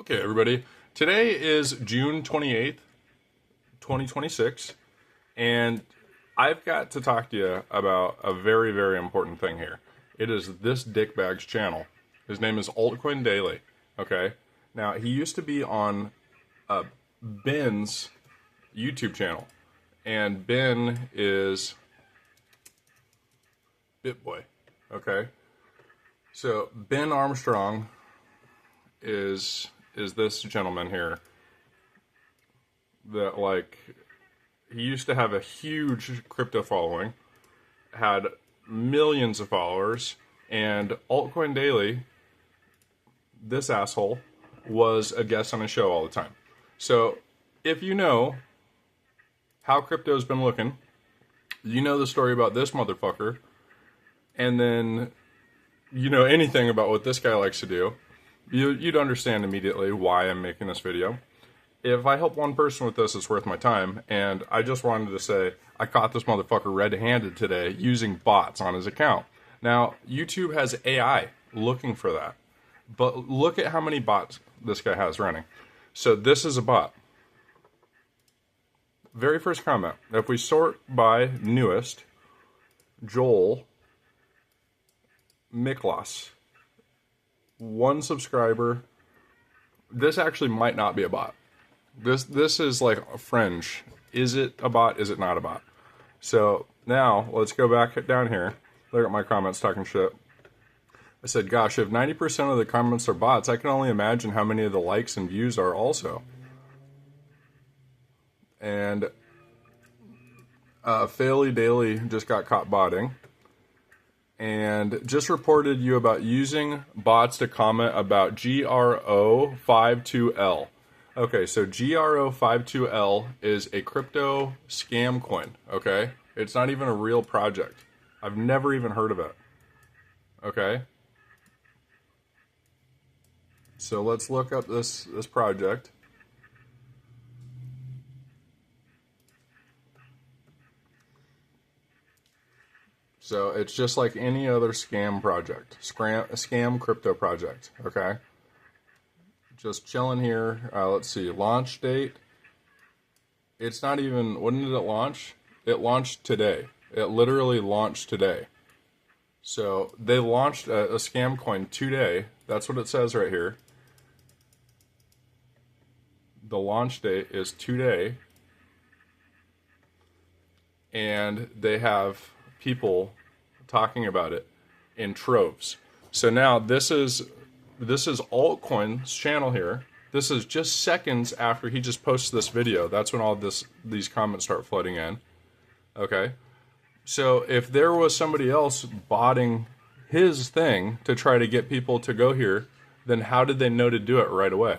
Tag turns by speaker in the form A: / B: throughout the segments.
A: Okay, everybody. Today is June 28th, 2026, and I've got to talk to you about a very, very important thing here. It is this dickbag's channel. His name is Altcoin Daily, okay? Now, he used to be on Ben's YouTube channel, and Ben is BitBoy, okay? So, Ben Armstrong is this gentleman here that, like, he used to have a huge crypto following, had millions of followers, and Altcoin Daily, this asshole, was a guest on his show all the time. So, if you know how crypto's been looking, you know the story about this motherfucker, and then you know anything about what this guy likes to do, you'd understand immediately why I'm making this video. If I help one person with this, it's worth my time. And I just wanted to say, I caught this motherfucker red-handed today using bots on his account. Now, YouTube has AI looking for that. But look at how many bots this guy has running. So this is a bot. Very first comment. If we sort by newest, Joel Miklas, 1 subscriber. This actually might not be a bot. This is like a fringe. Is it a bot? Is it not a bot? So now let's go back down here. Look at my comments talking shit. I said, gosh, if 90% of the comments are bots, I can only imagine how many of the likes and views are also. And Fairly Daily just got caught botting. And just reported you about using bots to comment about GRO52L. Okay, so GRO52L is a crypto scam coin, okay? It's not even a real project. I've never even heard of it. Okay? So let's look up this project. So it's just like any other scam project, scam crypto project, okay? Just chilling here. Let's see, launch date. It's not even, when did it launch? It launched today. It literally launched today. So they launched a scam coin today. That's what it says right here. The launch date is today. And they have people talking about it in troves. So now this is Altcoin's channel here. This is just seconds after he just posted this video. That's when all these comments start flooding in. Okay. So if there was somebody else botting his thing to try to get people to go here, then how did they know to do it right away?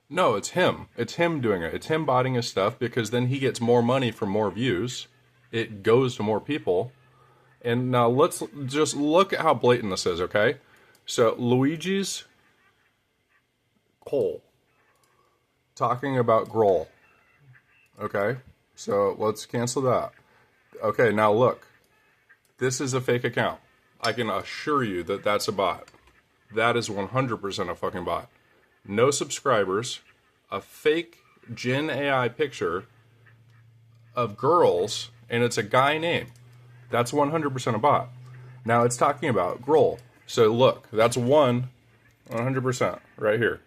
A: No, it's him. It's him doing it. It's him botting his stuff because then he gets more money for more views. It goes to more people. And now let's just look at how blatant this is, okay? So Luigi's Cole talking about Grohl. Okay? So let's cancel that. Okay, now look. This is a fake account. I can assure you that that's a bot. That is 100% a fucking bot. No subscribers, a fake Gen AI picture of girls, and it's a guy name. That's 100% a bot. Now it's talking about Grohl. So look, that's 100% right here.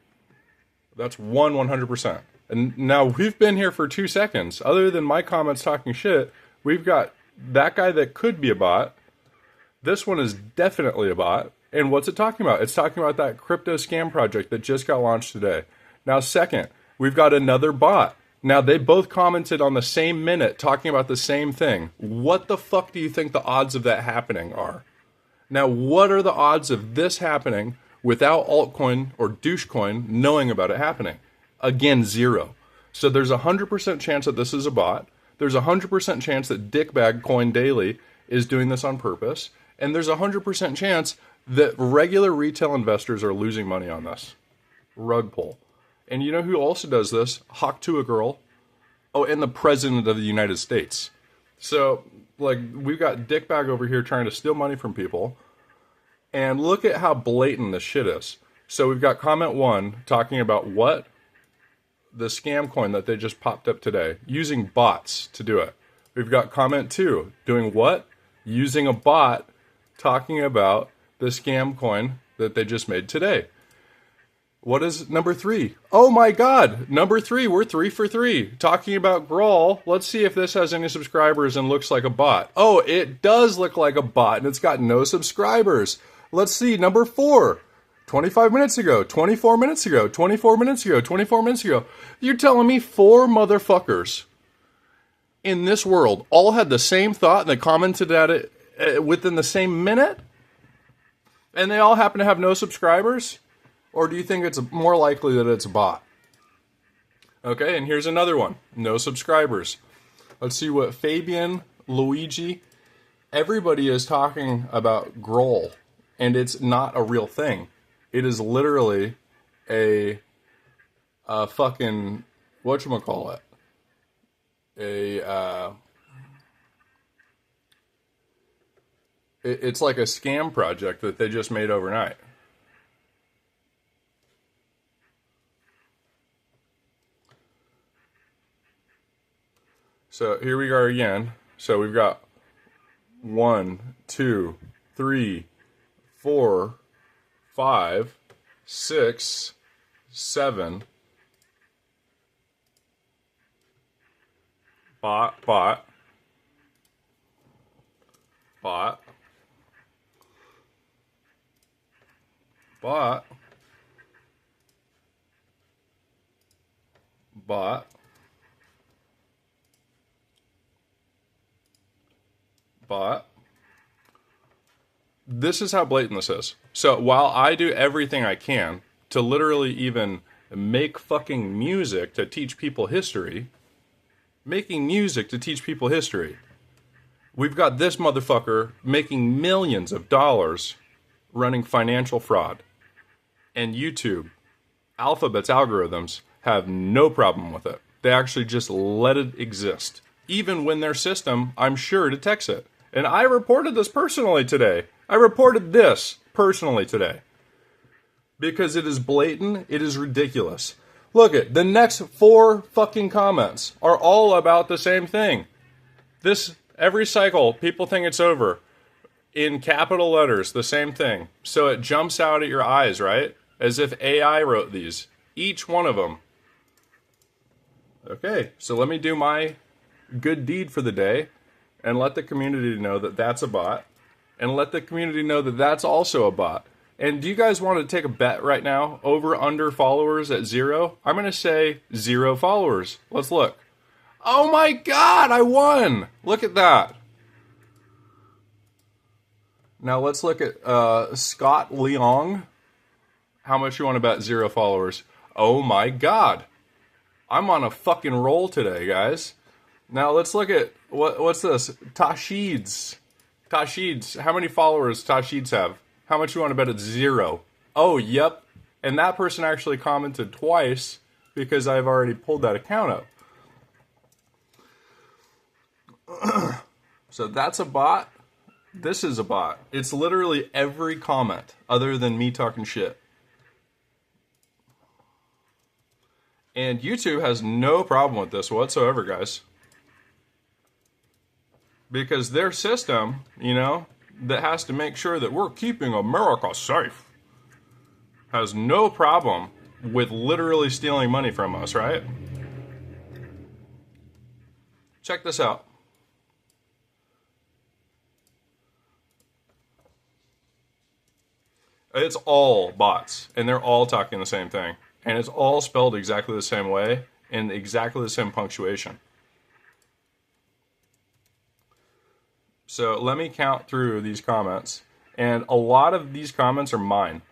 A: That's 100%. And now we've been here for 2 seconds. Other than my comments talking shit, we've got that guy that could be a bot. This one is definitely a bot. And what's it talking about? It's talking about that crypto scam project that just got launched today. Now second, we've got another bot. Now, they both commented on the same minute talking about the same thing. What the fuck do you think the odds of that happening are? Now, what are the odds of this happening without Altcoin or Douchecoin knowing about it happening? Again, 0. So there's a 100% chance that this is a bot. There's a 100% chance that Dickbag Coin Daily is doing this on purpose. And there's a 100% chance that regular retail investors are losing money on this. Rug pull. And you know who also does this? Hawk to a girl. Oh, and the President of the United States. So, like, we've got Dickbag over here trying to steal money from people. And look at how blatant this shit is. So we've got comment 1 talking about what the scam coin that they just popped up today, using bots to do it. We've got comment 2 doing what? Using a bot talking about the scam coin that they just made today. What is number 3? Oh my God, number 3, we're 3 for 3. Talking about Grawl. Let's see if this has any subscribers and looks like a bot. Oh, it does look like a bot and it's got no subscribers. Let's see, number 4. 25 minutes ago, 24 minutes ago, 24 minutes ago, 24 minutes ago. You're telling me 4 motherfuckers in this world all had the same thought and they commented at it within the same minute? And they all happen to have no subscribers? Or do you think it's more likely that it's a bot? Okay, and here's another one. No subscribers. Let's see what Fabian, Luigi, everybody is talking about Grawl, and it's not a real thing. It is literally a fucking, whatchamacallit, it's like a scam project that they just made overnight. So here we are again. So we've got 1, 2, 3, 4, 5, 6, 7. Bot. Bot. Bot. But this is how blatant this is. So while I do everything I can to literally even make fucking music to teach people history, we've got this motherfucker making millions of dollars running financial fraud. And YouTube, Alphabet's algorithms have no problem with it. They actually just let it exist. Even when their system, I'm sure, detects it. And I reported this personally today. Because it is blatant, it is ridiculous. Look at the next 4 fucking comments are all about the same thing. Every cycle, people think it's over. In capital letters, the same thing. So it jumps out at your eyes, right? As if AI wrote these. Each one of them. Okay, so let me do my good deed for the day and let the community know that that's a bot, and let the community know that that's also a bot. And do you guys want to take a bet right now? Over, under followers at 0? I'm going to say 0 followers. Let's look. Oh my God, I won! Look at that. Now let's look at Scott Leong. How much you want to bet 0 followers? Oh my God. I'm on a fucking roll today, guys. Now let's look at, what's this? Tashids. How many followers Tashids have? How much you want to bet it's 0? Oh, yep. And that person actually commented twice because I've already pulled that account up. So that's a bot. This is a bot. It's literally every comment other than me talking shit. And YouTube has no problem with this whatsoever, guys. Because their system, that has to make sure that we're keeping America safe, has no problem with literally stealing money from us, right? Check this out. It's all bots, and they're all talking the same thing. And it's all spelled exactly the same way, in exactly the same punctuation. So let me count through these comments. And a lot of these comments are mine.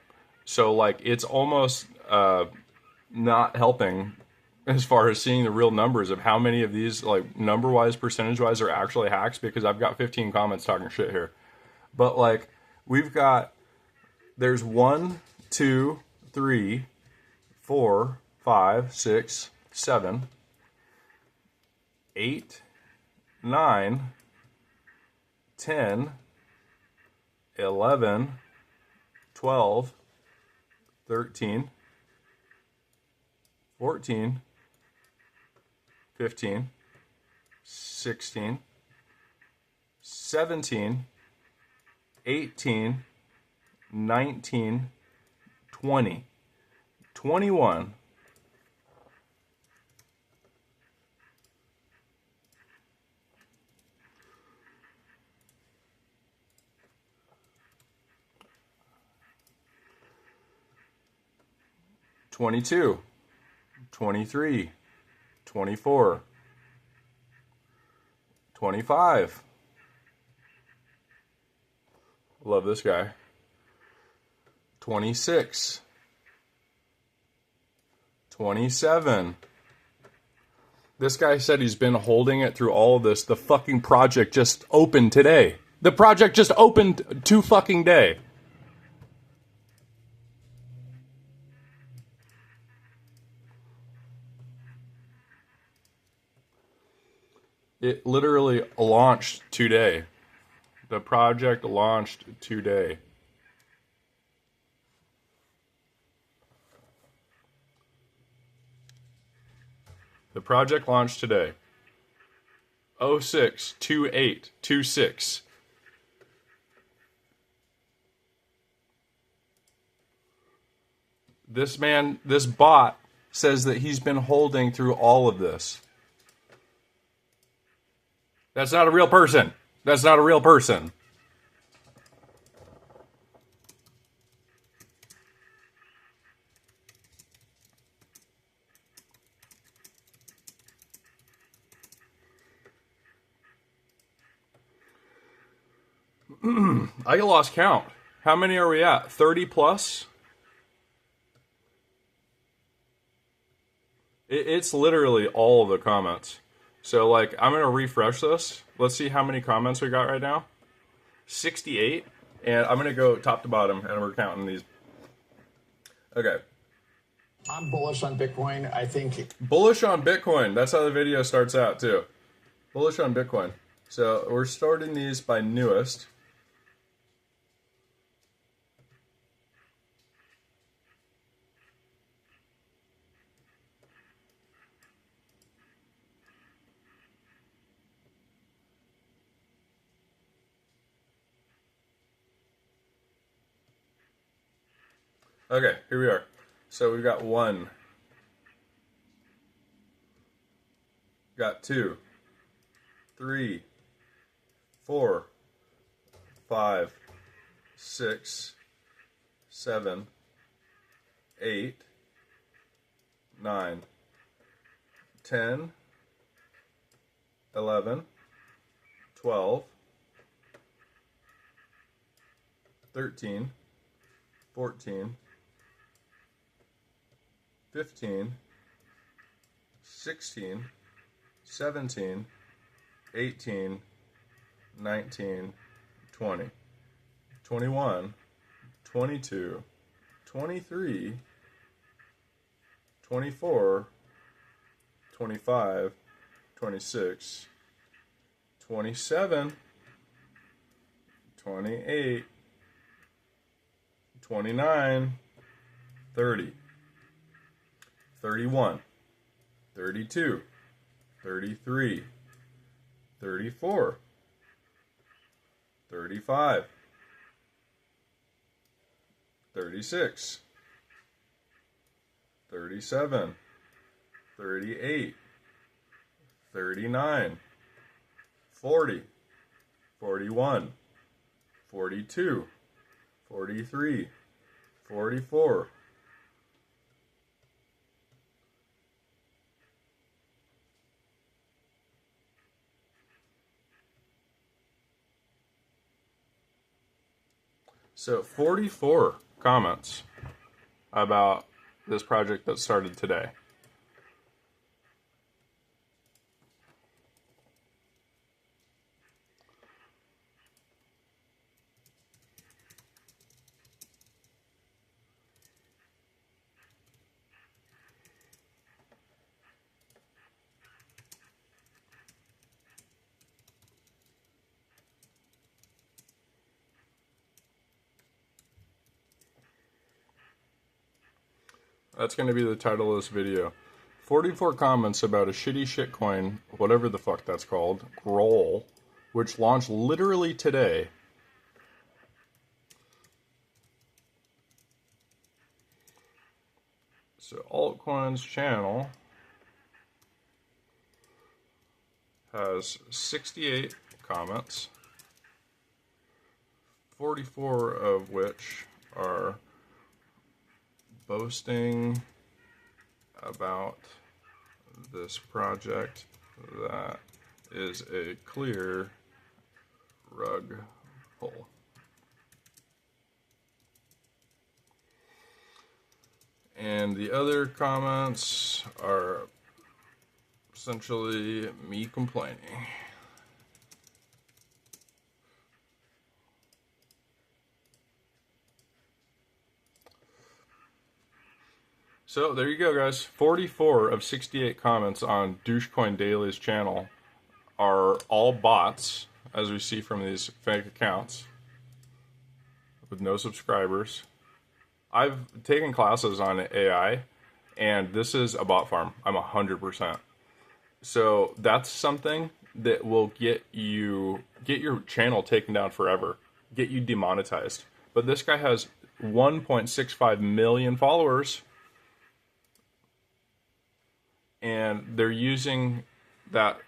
A: So, it's almost not helping as far as seeing the real numbers of how many of these, number-wise, percentage-wise, are actually hacks, because I've got 15 comments talking shit here. But, there's 1, 2, 3, 4, 5, 6, 7, 8, 9, 10, 11, 12, 13, 14, 15, 16, 17, 18, 19, 20, 21, 22, 23, 24, 25. Love this guy. 26, 27. This guy said he's been holding it through all of this. The fucking project just opened today. The project just opened 2 fucking day. It literally launched today. The project launched today. The project launched today. 062826. This bot says that he's been holding through all of this. That's not a real person. That's not a real person. I lost count. How many are we at? 30 plus? It's literally all of the comments. So, like, I'm going to refresh this. Let's see how many comments we got right now. 68. And I'm going to go top to bottom, and we're counting these. Okay.
B: I'm bullish on Bitcoin. I think...
A: Bullish on Bitcoin. That's how the video starts out, too. Bullish on Bitcoin. So, we're starting these by newest. Okay, here we are. So we've got 1. Got 2. 3. 4. 5. 6. 7. 8. 9. 10. 11. 12. 13. 14. 15, 16, 17, 18, 19, 20, 21, 22, 23, 24, 25, 26, 27, 28, 29, 30. 31, 32, 33, 34, 35, 36, 37, 38, 39, 40, 41, 42, 43, 44, So 44 comments about this project that started today. That's going to be the title of this video. 44 comments about a shitty shitcoin, whatever the fuck that's called, Groll, which launched literally today. So Altcoin's channel has 68 comments, 44 of which are boasting about this project that is a clear rug pull. And the other comments are essentially me complaining. So there you go, guys. 44 of 68 comments on Douchecoin Daily's channel are all bots, as we see from these fake accounts with no subscribers. I've taken classes on AI, and this is a bot farm. I'm 100%. So that's something that will get your channel taken down forever, get you demonetized. But this guy has 1.65 million followers, and they're using that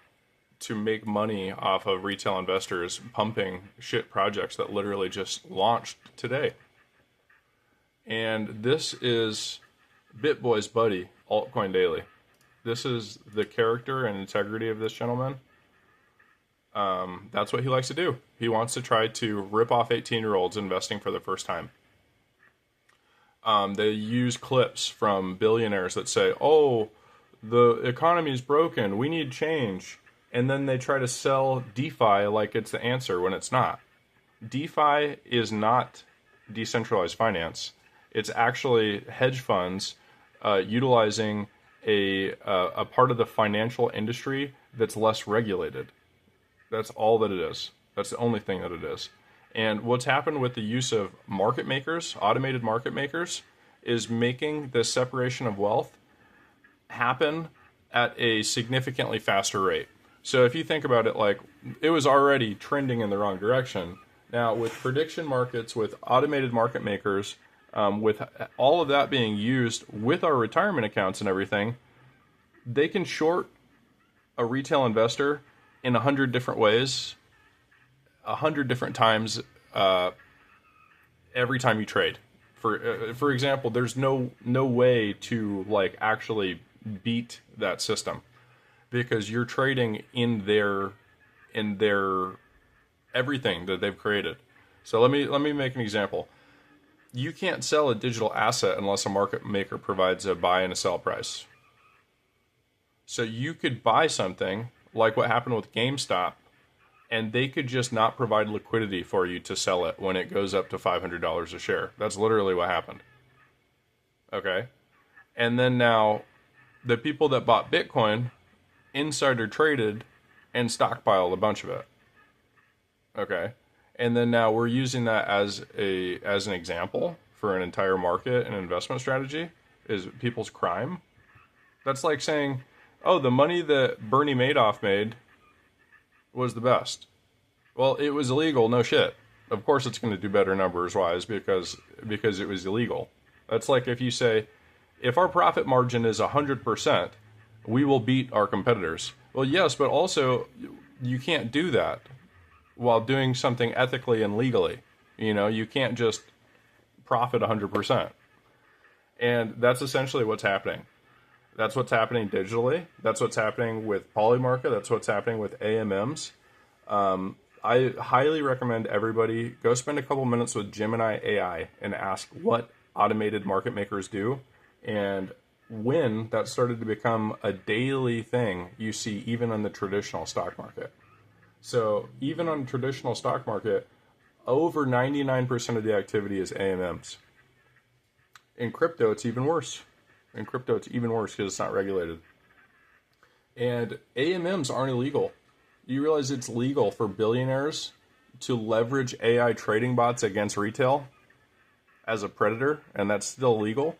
A: to make money off of retail investors pumping shit projects that literally just launched today. And this is BitBoy's buddy, Altcoin Daily. This is the character and integrity of this gentleman. That's what he likes to do. He wants to try to rip off 18-year-olds investing for the first time. They use clips from billionaires that say, oh, the economy is broken, we need change. And then they try to sell DeFi like it's the answer when it's not. DeFi is not decentralized finance. It's actually hedge funds utilizing a part of the financial industry that's less regulated. That's all that it is. That's the only thing that it is. And what's happened with the use of market makers, automated market makers, is making the separation of wealth happen at a significantly faster rate. So if you think about it, like, it was already trending in the wrong direction. Now with prediction markets, with automated market makers, with all of that being used with our retirement accounts and everything, they can short a retail investor in 100 different ways, 100 different times every time you trade. For example, there's no way to like actually beat that system because you're trading in their everything that they've created. So let me make an example. You can't sell a digital asset unless a market maker provides a buy and a sell price. So you could buy something like what happened with Gamestop, and they could just not provide liquidity for you to sell it when it goes up to $500 a share. That's literally what happened. Okay? And then now, the people that bought Bitcoin insider traded and stockpiled a bunch of it. Okay? And then now we're using that as an example for an entire market and investment strategy is people's crime. That's like saying, oh, the money that Bernie Madoff made was the best. Well, it was illegal, no shit. Of course it's going to do better numbers-wise because it was illegal. That's like if you say, if our profit margin is 100%, we will beat our competitors. Well, yes, but also you can't do that while doing something ethically and legally. You know, you can't just profit 100%. And that's essentially what's happening. That's what's happening digitally. That's what's happening with Polymarket. That's what's happening with AMMs. I highly recommend everybody go spend a couple minutes with Gemini AI and ask what automated market makers do. And when that started to become a daily thing, you see even on the traditional stock market. So even on traditional stock market, over 99% of the activity is AMMs. In crypto, it's even worse. In crypto, it's even worse because it's not regulated. And AMMs aren't illegal. You realize it's legal for billionaires to leverage AI trading bots against retail as a predator, and that's still legal?